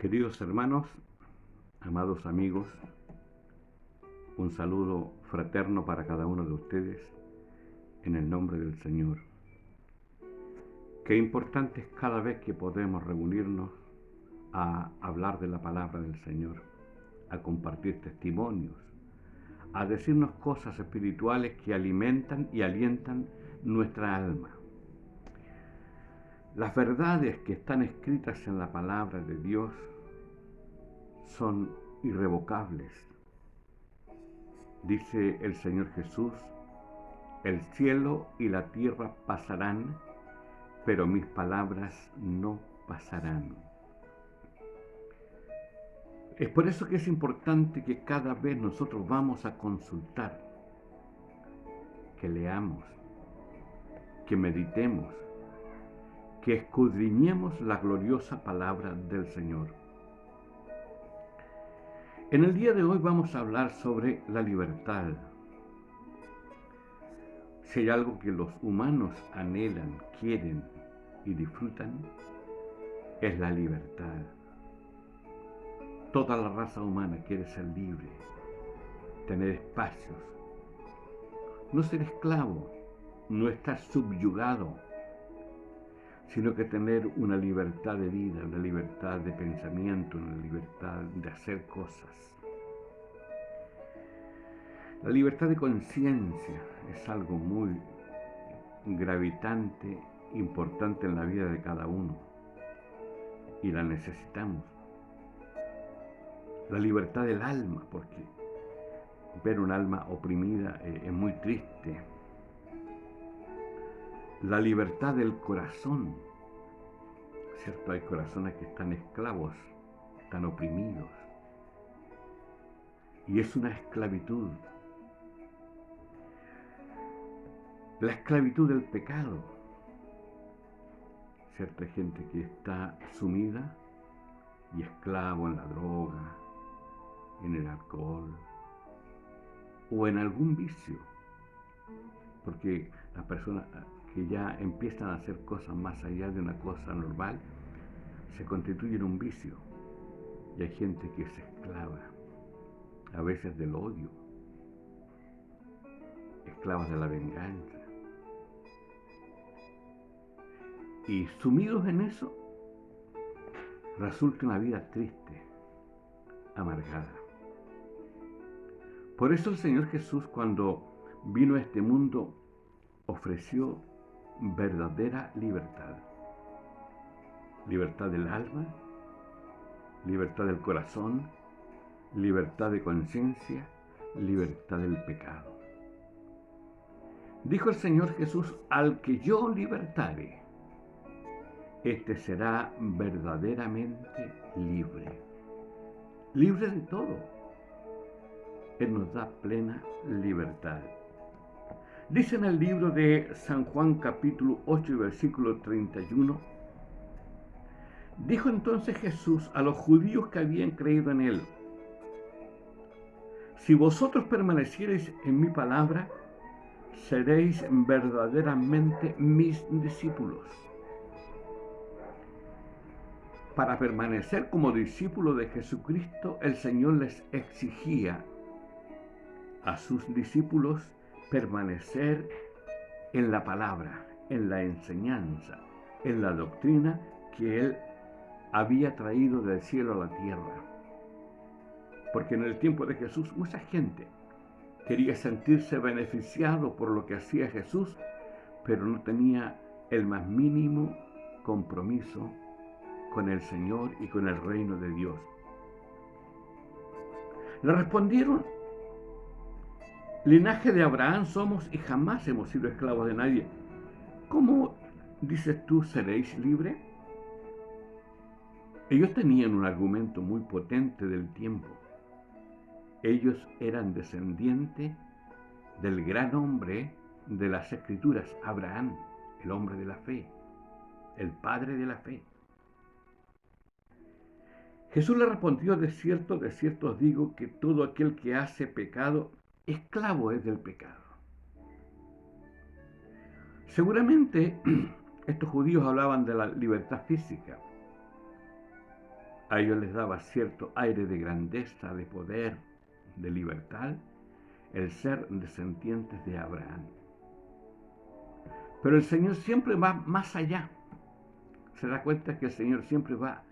Queridos hermanos, amados amigos, un saludo fraterno para cada uno de ustedes en el nombre del Señor. Qué importante es cada vez que podemos reunirnos a hablar de la palabra del Señor, a compartir testimonios, a decirnos cosas espirituales que alimentan y alientan nuestra alma. Las verdades que están escritas en la palabra de Dios son irrevocables. Dice el Señor Jesús: el cielo y la tierra pasarán, pero mis palabras no pasarán. Es por eso que es importante que cada vez nosotros vamos a consultar, que leamos, que meditemos, que escudriñemos la gloriosa palabra del Señor. En el día de hoy vamos a hablar sobre la libertad. Si hay algo que los humanos anhelan, quieren y disfrutan, es la libertad. Toda la raza humana quiere ser libre, tener espacios, no ser esclavo, no estar subyugado, sino que tener una libertad de vida, una libertad de pensamiento, una libertad de hacer cosas. La libertad de conciencia es algo muy gravitante, importante en la vida de cada uno, y la necesitamos. La libertad del alma, porque ver un alma oprimida es muy triste. La libertad del corazón, ¿cierto? Hay corazones que están esclavos, están oprimidos, y es una esclavitud. La esclavitud del pecado, ¿cierto? Hay gente que está sumida y esclavo en la droga, en el alcohol o en algún vicio, porque las personas que ya empiezan a hacer cosas más allá de una cosa normal se constituyen un vicio, y hay gente que se esclava a veces del odio, esclavas de la venganza, y sumidos en eso resulta una vida triste, amargada. Por eso el Señor Jesús, cuando vino a este mundo, ofreció verdadera libertad. Libertad del alma, libertad del corazón, libertad de conciencia, libertad del pecado. Dijo el Señor Jesús: al que yo libertare, este será verdaderamente libre. Libre de todo. Él nos da plena libertad. Dice en el libro de San Juan capítulo 8 y versículo 31: dijo entonces Jesús a los judíos que habían creído en él: si vosotros permaneciereis en mi palabra, seréis verdaderamente mis discípulos. Para permanecer como discípulo de Jesucristo, el Señor les exigía a sus discípulos permanecer en la palabra, en la enseñanza, en la doctrina que Él había traído del cielo a la tierra. Porque en el tiempo de Jesús mucha gente quería sentirse beneficiado por lo que hacía Jesús, pero no tenía el más mínimo compromiso con el Señor y con el reino de Dios. Le respondieron: linaje de Abraham somos y jamás hemos sido esclavos de nadie. ¿Cómo dices tú seréis libres? Ellos tenían un argumento muy potente del tiempo. Ellos eran descendientes del gran hombre de las Escrituras, Abraham, el hombre de la fe, el padre de la fe. Jesús le respondió: de cierto os digo que todo aquel que hace pecado, esclavo es del pecado. Seguramente estos judíos hablaban de la libertad física, A ellos les daba cierto aire de grandeza, de poder, de libertad, el ser descendientes de Abraham. Pero el Señor siempre va más allá. Se da cuenta que el Señor siempre va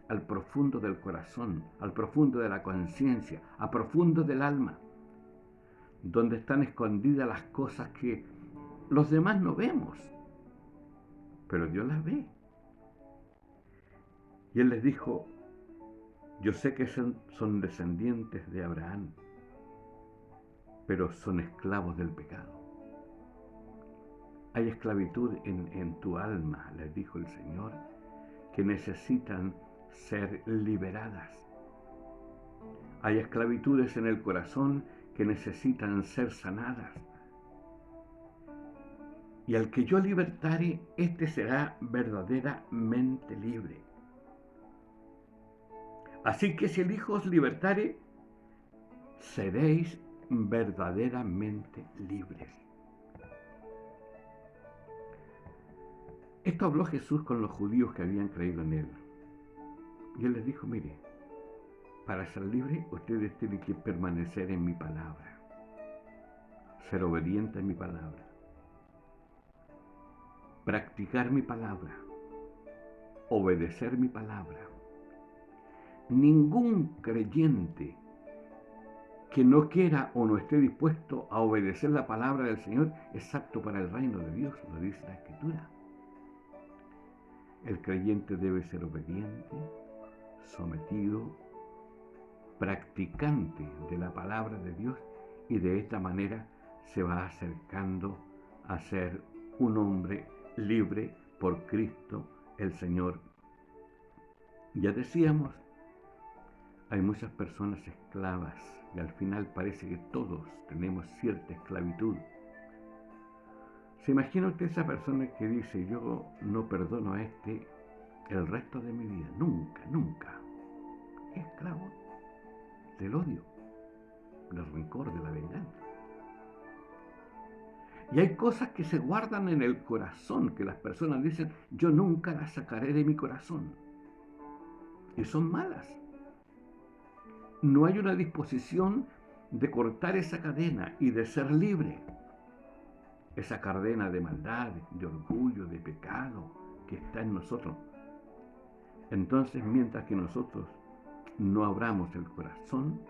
al profundo del corazón, al profundo de la conciencia, al profundo del alma, donde están escondidas las cosas que los demás no vemos, pero Dios las ve. Y Él les dijo: yo sé que son descendientes de Abraham, pero son esclavos del pecado. Hay esclavitud en tu alma, les dijo el Señor, que necesitan ser liberadas. Hay esclavitudes en el corazón que necesitan ser sanadas. Y al que yo libertare, éste será verdaderamente libre. Así que si el Hijo os libertare, seréis verdaderamente libres. Esto habló Jesús con los judíos que habían creído en Él. Y Él les dijo: mire, para ser libre, ustedes tienen que permanecer en mi palabra, ser obedientes a mi palabra, practicar mi palabra, obedecer mi palabra. Ningún creyente que no quiera o no esté dispuesto a obedecer la palabra del Señor es apto para el reino de Dios, lo dice la Escritura. El creyente debe ser obediente, sometido, practicante de la palabra de Dios, y de esta manera se va acercando a ser un hombre libre por Cristo el Señor. Ya decíamos, hay muchas personas esclavas y al final parece que todos tenemos cierta esclavitud. ¿Se imagina usted esa persona que dice: yo no perdono a este el resto de mi vida? Nunca, nunca. Es esclavo del odio, del rencor, de la venganza. Y hay cosas que se guardan en el corazón, que las personas dicen: yo nunca las sacaré de mi corazón. Y son malas. No hay una disposición de cortar esa cadena y de ser libre. Esa cadena de maldad, de orgullo, de pecado que está en nosotros. Entonces, mientras que nosotros no abramos el corazón,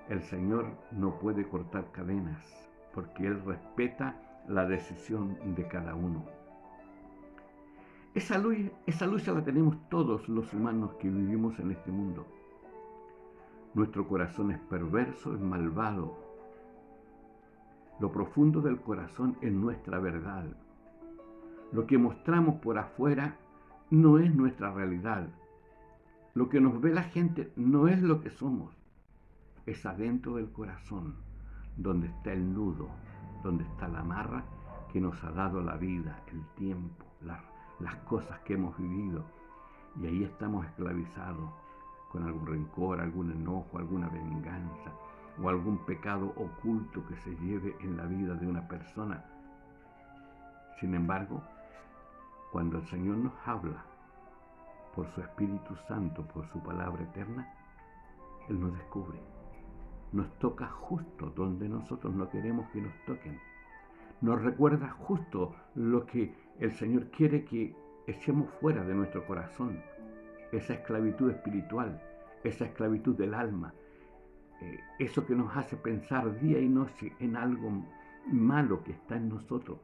el Señor no puede cortar cadenas, porque Él respeta la decisión de cada uno. Esa luz ya la tenemos todos los humanos que vivimos en este mundo. Nuestro corazón es perverso, es malvado. Lo profundo del corazón es nuestra verdad. Lo que mostramos por afuera no es nuestra realidad. Lo que nos ve la gente no es lo que somos. Es adentro del corazón, donde está el nudo, donde está la amarra que nos ha dado la vida, el tiempo, las cosas que hemos vivido. Y ahí estamos esclavizados con algún rencor, algún enojo, alguna venganza o algún pecado oculto que se lleve en la vida de una persona. Sin embargo, cuando el Señor nos habla por su Espíritu Santo, por su palabra eterna, Él nos descubre. Nos toca justo donde nosotros no queremos que nos toquen. Nos recuerda justo lo que el Señor quiere que echemos fuera de nuestro corazón. Esa esclavitud espiritual, esa esclavitud del alma, eso que nos hace pensar día y noche en algo malo que está en nosotros.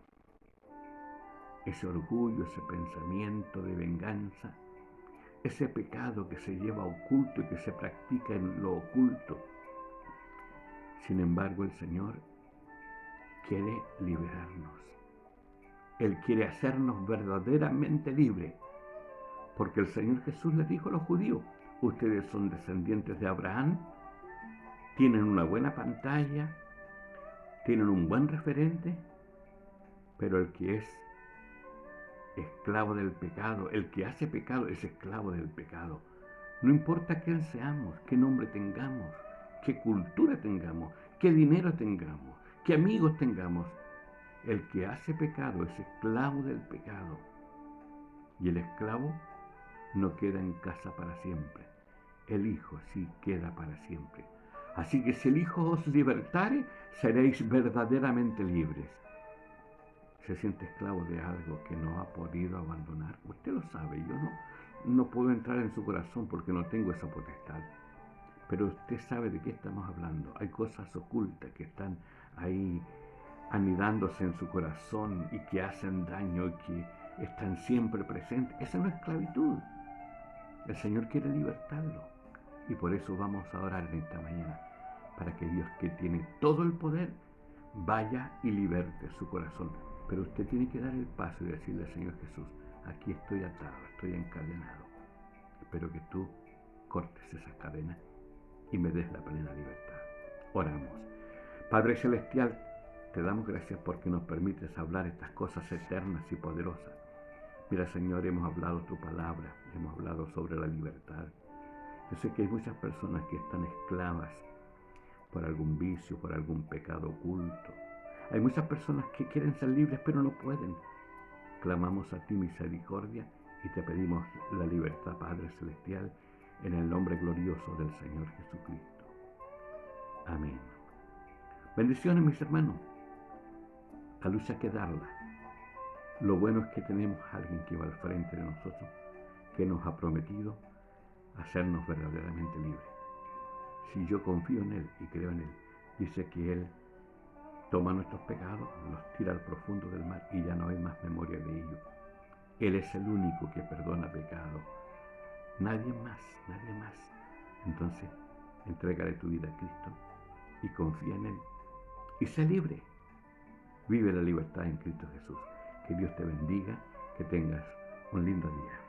Ese orgullo, ese pensamiento de venganza, ese pecado que se lleva oculto y que se practica en lo oculto. Sin embargo, el Señor quiere liberarnos. Él quiere hacernos verdaderamente libres. Porque el Señor Jesús les dijo a los judíos: ustedes son descendientes de Abraham, tienen una buena pantalla, tienen un buen referente, pero el que es esclavo del pecado, el que hace pecado es esclavo del pecado. No importa quién seamos, qué nombre tengamos, qué cultura tengamos, qué dinero tengamos, qué amigos tengamos, el que hace pecado es esclavo del pecado. Y el esclavo no queda en casa para siempre. el Hijo sí queda para siempre. Así que si el Hijo os libertare, seréis verdaderamente libres. Se siente esclavo de algo que no ha podido abandonar. Usted lo sabe, yo no puedo entrar en su corazón porque no tengo esa potestad. Pero usted sabe de qué estamos hablando. Hay cosas ocultas que están ahí anidándose en su corazón y que hacen daño y que están siempre presentes. Esa no es esclavitud. El Señor quiere libertarlo. Y por eso vamos a orar en esta mañana, para que Dios, que tiene todo el poder, vaya y liberte su corazón. Pero usted tiene que dar el paso y decirle al Señor Jesús: aquí estoy atado, estoy encadenado. Espero que tú cortes esas cadenas y me des la plena libertad. Oramos. Padre Celestial, te damos gracias porque nos permites hablar estas cosas eternas y poderosas. Mira, Señor, hemos hablado tu palabra, hemos hablado sobre la libertad. Yo sé que hay muchas personas que están esclavas por algún vicio, por algún pecado oculto. Hay muchas personas que quieren ser libres pero no pueden. Clamamos a ti misericordia y te pedimos la libertad, Padre Celestial, en el nombre glorioso del Señor Jesucristo. Amén. Bendiciones, mis hermanos. La lucha hay que darla. Lo bueno es que tenemos a alguien que va al frente de nosotros, que nos ha prometido hacernos verdaderamente libres. Si yo confío en Él y creo en Él, dice que Él toma nuestros pecados, los tira al profundo del mar y ya no hay más memoria de ellos. Él es el único que perdona pecado. Nadie más, nadie más. Entonces, entrégale tu vida a Cristo y confía en Él. Y sé libre. Vive la libertad en Cristo Jesús. Que Dios te bendiga, que tengas un lindo día.